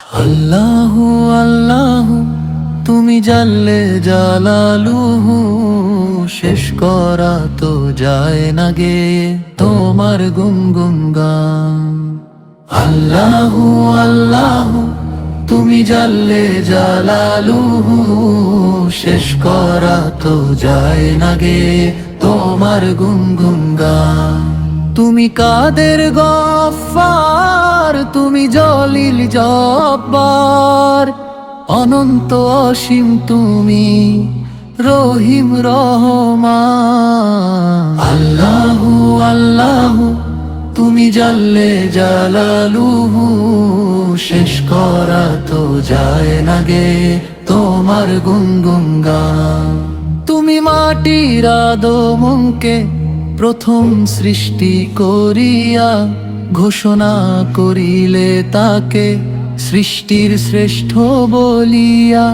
আল্লাহু আল্লাহু তুমি জাল্লে জালালুহু, শেষ করা তো যায় না গে তোমার গুনগুন গান। আল্লাহু আল্লাহু তুমি জাল্লে জালালুহু, শেষ করা তো যায় না গে তোমার গুনগুন গান। তুমি কাদের গফফার, তুমি জলিল জব্বার, অনন্ত অসীম তুমি রহিম রহমান। আল্লাহু আল্লাহু তুমি জাল্লে জালালুহু, শেষ করা তো যায় না গে তোমার গুনগুন গান। তুমি মাটির আদমকে প্রথম সৃষ্টি করিয়া, ঘোষণা করিলে তাকে সৃষ্টির শ্রেষ্ঠ বলিয়া।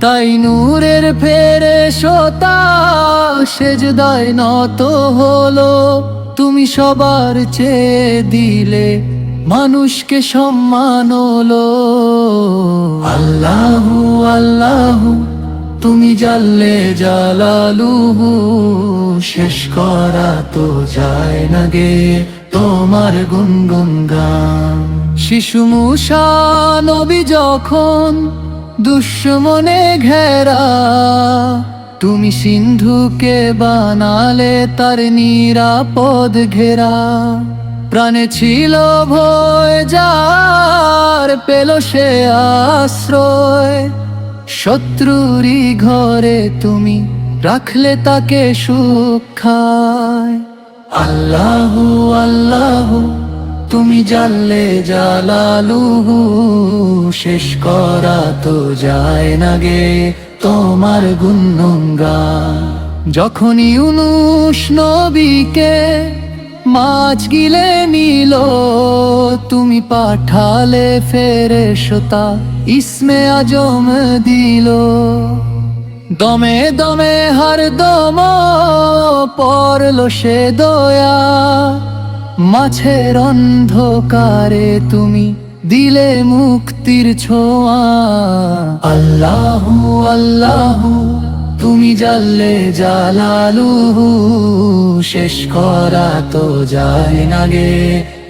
তাই নূরের ফেরেশতা সেজদায় নত হলো, তুমি সবার চেয়ে দিলে মানুষকে সম্মান হলো। আল্লাহু আল্লাহু তুমি জাল্লে জালালুহু, শেষ করা তো যায় না গে তোমার গুনগুন গান। শিশু মূসা নবী যখন দুশ্মনে ঘেরা, তুমি সিন্ধুকে বানালে তার নিরাপদ ঘেরা। প্রাণে ছিল ভয় যার, পেল সে আশ্রয়, শত্রুরি ঘরে তুমি রাখলে তাকে সুখায়। আল্লাহু আল্লাহু তুমি জাল্লে জালালুহু, শেষ করা তো যায় না গে তোমার গুনগুন গান। যখন ইউনুস নবীকে মাছ গিলে নিল, তুমি পাঠালে ফেরেশতা ইসমে আজম দিল। দমে দমে হার দম পড়ল সে দয়া, মাছের অন্ধকারে তুমি দিলে মুক্তির ছোঁয়া। আল্লাহু আল্লাহু তুমি জাল্লে জালালুহু, শেষ করা তো যায় না গে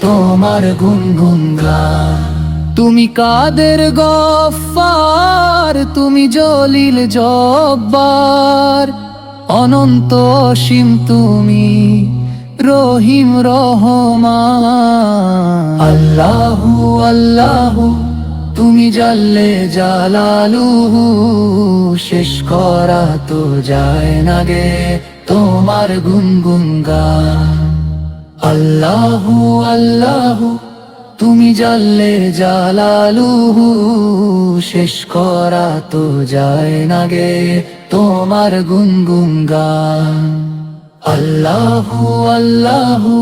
তোমার গুনগুন গান। তুমি কাদের গফফার, তুমি জলিল জব্বার, অনন্ত অসীম তুমি রহিম রহমান। আল্লাহু আল্লাহু তুমি জাল্লে জালালুহু, শেষ করা তো যায় না গে তোমার গুনগুন গান। আল্লাহু আল্লাহু তুমি জাল্লে জালালুহু, শেষ করা তো যায় না গে তোমার গুনগুন গান। আল্লাহু আল্লাহু।